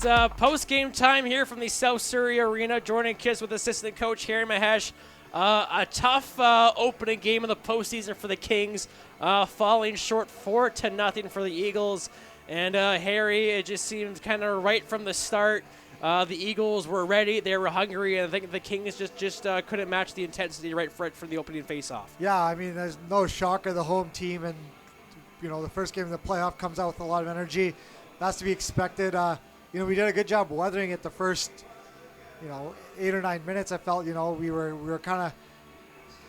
Post-game time here from the South Surrey Arena. Joining kids with assistant coach Harry Mahesh. A tough opening game of the postseason for the Kings, falling short 4-0 for the Eagles. And Harry, it just seemed kind of right from the start. The Eagles were ready, they were hungry, and I think the Kings just couldn't match the intensity right for the opening face-off. Yeah, I mean, there's no shocker. The home team, and the first game of the playoff comes out with a lot of energy. That's to be expected. We did a good job weathering it the first, 8 or 9 minutes. I felt, we were kind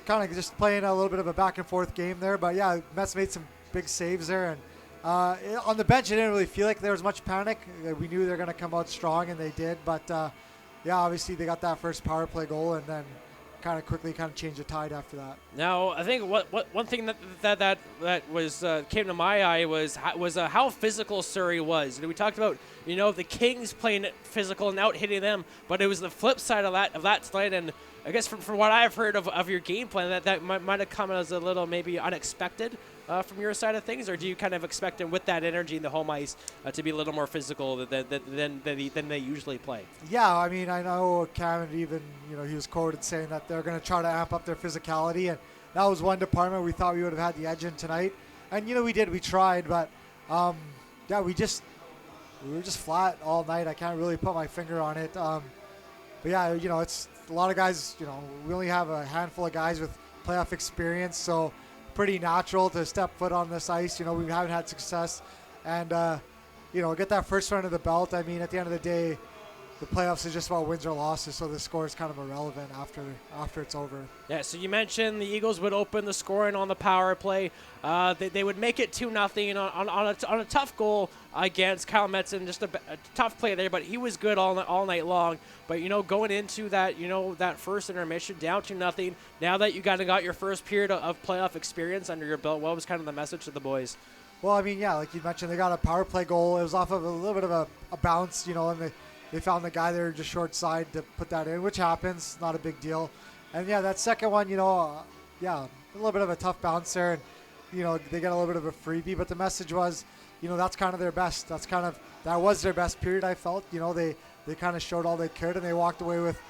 of just playing a little bit of a back and forth game there. But yeah, Mets made some big saves there, and on the bench, it didn't really feel like there was much panic. We knew they were going to come out strong, and they did. But obviously they got that first power play goal, and then kind of quickly changed the tide after that. Now, I think one thing that was came to my eye was how physical Surrey was. We talked about the Kings playing physical and out hitting them, but it was the flip side of that tonight. And I guess from what I've heard of your game plan, that might have come as a little maybe unexpected from your side of things, or do you kind of expect them with that energy in the home ice to be a little more physical than they usually play? Yeah, I mean, I know Cam even he was quoted saying that they're going to try to amp up their physicality, and that was one department we thought we would have had the edge in tonight, and we did, we tried, but we were just flat all night. I can't really put my finger on it, but yeah, it's a lot of guys. We only have a handful of guys with playoff experience, so pretty natural to step foot on this ice. We haven't had success, and get that first run of the belt. I mean, at the end of the day, the playoffs is just about wins or losses, so the score is kind of irrelevant after it's over. Yeah, so you mentioned the Eagles would open the scoring on the power play. They would make it 2-0 on a tough goal against Kyle Metzen. Just a tough play there, but he was good all night long. But going into that that first intermission down 2-0. Now that you got your first period of playoff experience under your belt, what was kind of the message to the boys? Well, I mean, yeah, like you mentioned, they got a power play goal. It was off of a little bit of a bounce, and they found the guy there just short side to put that in, which happens, not a big deal. And yeah, that second one, a little bit of a tough bounce there, and they get a little bit of a freebie. But the message was, that's kind of their best. That was their best period. I felt, they kind of showed all they could, and they walked away with,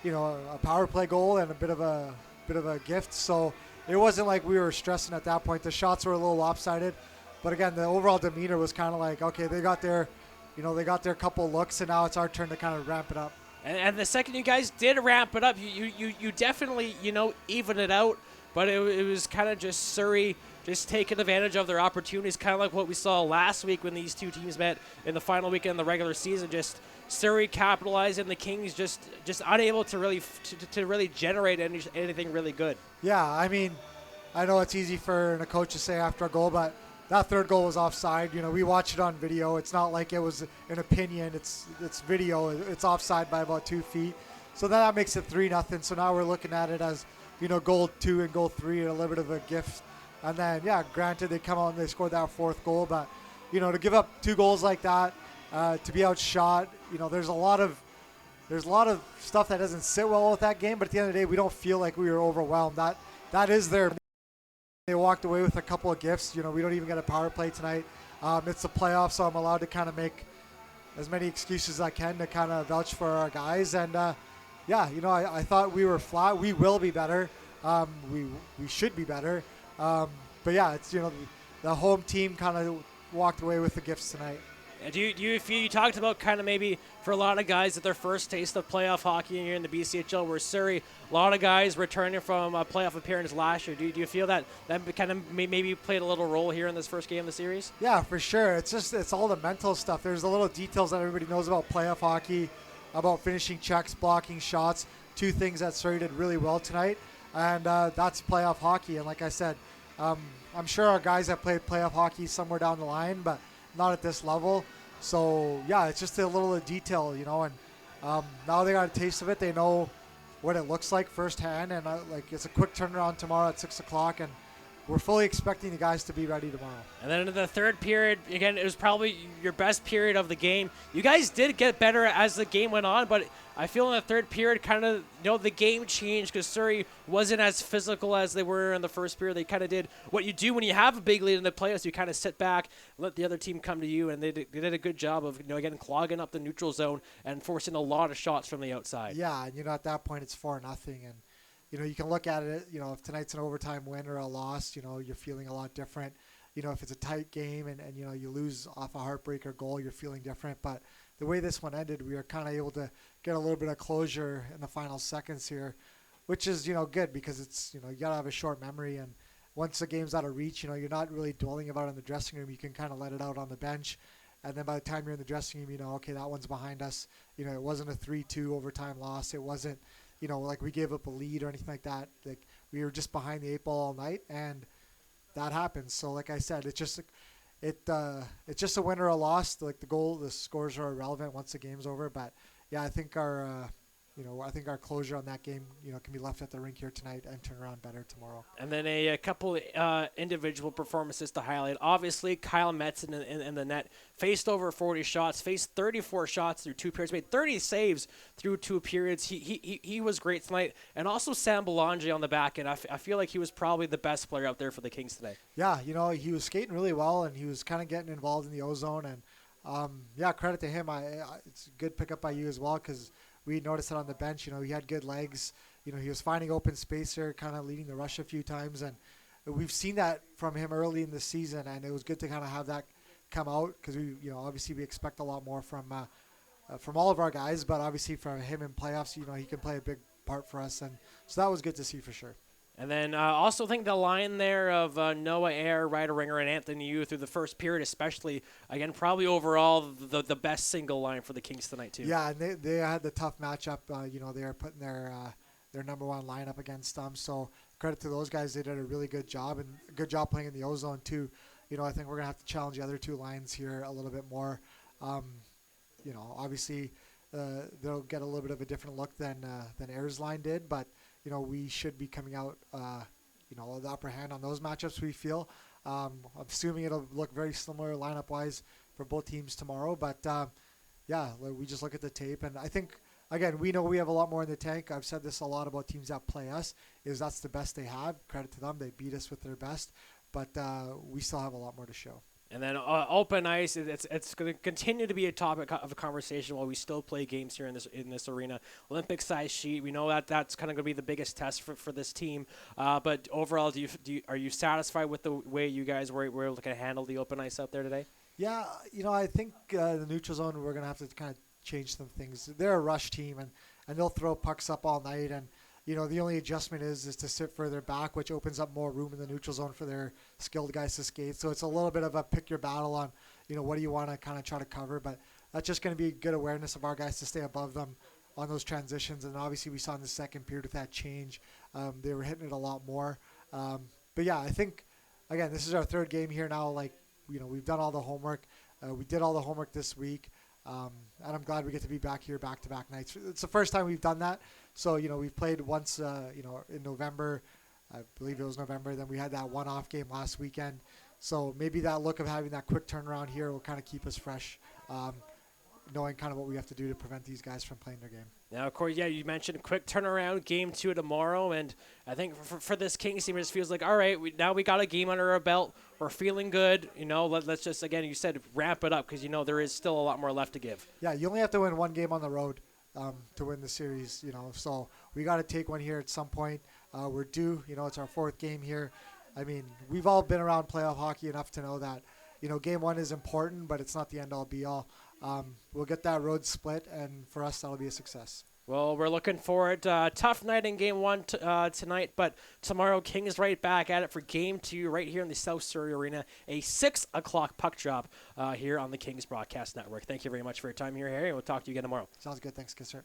a power play goal and a bit of a gift. So it wasn't like we were stressing at that point. The shots were a little lopsided, but again, the overall demeanor was kind of like, okay, they got their couple looks, and now it's our turn to kind of ramp it up. And the second you guys did ramp it up, you definitely even it out, but it was kind of just Surrey just taking advantage of their opportunities, kind of like what we saw last week when these two teams met in the final weekend of the regular season. Just Surrey capitalizing, the Kings just unable to really generate anything really good. Yeah, I mean, I know it's easy for a coach to say after a goal, but that third goal was offside. We watched it on video. It's not like it was an opinion. It's video. It's offside by about 2 feet. So then that makes it 3-0. So now we're looking at it as, goal 2 and goal 3 are a little bit of a gift. And then, yeah, granted, they come out and they scored that fourth goal. But, to give up 2 goals like that, to be outshot, there's a lot of stuff that doesn't sit well with that game. But at the end of the day, we don't feel like we were overwhelmed. That is their. They walked away with a couple of gifts. We don't even get a power play tonight. It's the playoffs, so I'm allowed to kind of make as many excuses as I can to kind of vouch for our guys. And, I thought we were flat. We will be better. We should be better. But, yeah, it's, the home team kind of walked away with the gifts tonight. Do you feel, you talked about kind of maybe for a lot of guys that their first taste of playoff hockey here in the BCHL were Surrey, a lot of guys returning from a playoff appearance last year. Do you feel that kind of maybe played a little role here in this first game of the series? Yeah, for sure. It's all the mental stuff. There's the little details that everybody knows about playoff hockey, about finishing checks, blocking shots, 2 things that Surrey did really well tonight, and that's playoff hockey. And like I said, I'm sure our guys have played playoff hockey somewhere down the line, but not at this level. So yeah, it's just a little detail, and now they got a taste of it. They know what it looks like firsthand, and it's a quick turnaround tomorrow at 6 o'clock, and we're fully expecting the guys to be ready tomorrow. And then in the third period, again, it was probably your best period of the game. You guys did get better as the game went on, but I feel in the third period, kind of, the game changed because Surrey wasn't as physical as they were in the first period. They kind of did what you do when you have a big lead in the playoffs. You kind of sit back, let the other team come to you, and they did a good job of, again, clogging up the neutral zone and forcing a lot of shots from the outside. Yeah, and at that point it's 4-0, and you can look at it. If tonight's an overtime win or a loss, you're feeling a lot different. If it's a tight game and you lose off a heartbreaker goal, you're feeling different. But the way this one ended, we were kind of able to get a little bit of closure in the final seconds here, which is, good because it's, you got to have a short memory. And once the game's out of reach, you're not really dwelling about it in the dressing room. You can kind of let it out on the bench. And then by the time you're in the dressing room, okay, that one's behind us. It wasn't a 3-2 overtime loss. It wasn't, like we gave up a lead or anything like that. Like we were just behind the 8 ball all night, and that happens. So like I said, it's just a win or a loss. Like the scores are irrelevant once the game's over. But yeah, I think our closure on that game, can be left at the rink here tonight and turn around better tomorrow. And then a couple individual performances to highlight. Obviously, Kyle Metzen in the net faced over 40 shots, faced 34 shots through 2 periods, made 30 saves through 2 periods. He was great tonight. And also Sam Belanger on the back end. I feel like he was probably the best player out there for the Kings today. Yeah, he was skating really well, and he was kind of getting involved in the O-zone. And credit to him. It's a good pickup by you as well, because we noticed it on the bench. He had good legs. He was finding open space there, kind of leading the rush a few times. And we've seen that from him early in the season, and it was good to kind of have that come out because obviously we expect a lot more from all of our guys, but obviously from him in playoffs, he can play a big part for us. And so that was good to see for sure. And then also think the line there of Noah Ayer, Ryder Ringer, and Anthony Yu through the first period especially, again, probably overall the best single line for the Kings tonight too. Yeah, and they had the tough matchup. They were putting their number one lineup against them. So credit to those guys. They did a really good job, and a good job playing in the O-zone too. I think we're going to have to challenge the other 2 lines here a little bit more. Obviously they'll get a little bit of a different look than Ayer's line did, but we should be coming out, the upper hand on those matchups, we feel. I'm assuming it'll look very similar lineup-wise for both teams tomorrow. But, we just look at the tape. And I think, again, we know we have a lot more in the tank. I've said this a lot about teams that play us, is that's the best they have. Credit to them. They beat us with their best. But we still have a lot more to show. And then open ice, it's going to continue to be a topic of a conversation while we still play games here in this arena. Olympic size sheet, we know that's kind of going to be the biggest test for this team. But overall, are you satisfied with the way you guys were able to handle the open ice out there today? Yeah, I think the neutral zone, we're going to have to kind of change some things. They're a rush team, and they'll throw pucks up all night, and the only adjustment is to sit further back, which opens up more room in the neutral zone for their skilled guys to skate. So it's a little bit of a pick your battle on, what do you want to kind of try to cover. But that's just going to be good awareness of our guys to stay above them on those transitions. And obviously we saw in the second period with that change, they were hitting it a lot more. But yeah, I think, again, this is our 3rd game here now. Like, we've done all the homework. We did all the homework this week. And I'm glad we get to be back here back-to-back nights. It's the first time we've done that. So, we've played once, in November. I believe it was November. Then we had that one-off game last weekend. So maybe that look of having that quick turnaround here will kind of keep us fresh, knowing kind of what we have to do to prevent these guys from playing their game. Now, of course, you mentioned quick turnaround, game 2 tomorrow. And I think for this Kings team, it just feels like, all right, now we got a game under our belt. We're feeling good. Let's just, again, you said ramp it up because, there is still a lot more left to give. Yeah, you only have to win 1 game on the road to win the series, So we got to take one here at some point. We're due. It's our 4th game here. I mean, we've all been around playoff hockey enough to know that, game 1 is important, but it's not the end-all, be-all. We'll get that road split, and for us, that'll be a success. Well, we're looking forward. Tough night in Game 1 tonight, but tomorrow, Kings right back at it for Game 2 right here in the South Surrey Arena, a 6 o'clock puck drop here on the Kings Broadcast Network. Thank you very much for your time here, Harry, and we'll talk to you again tomorrow. Sounds good. Thanks, Kisser.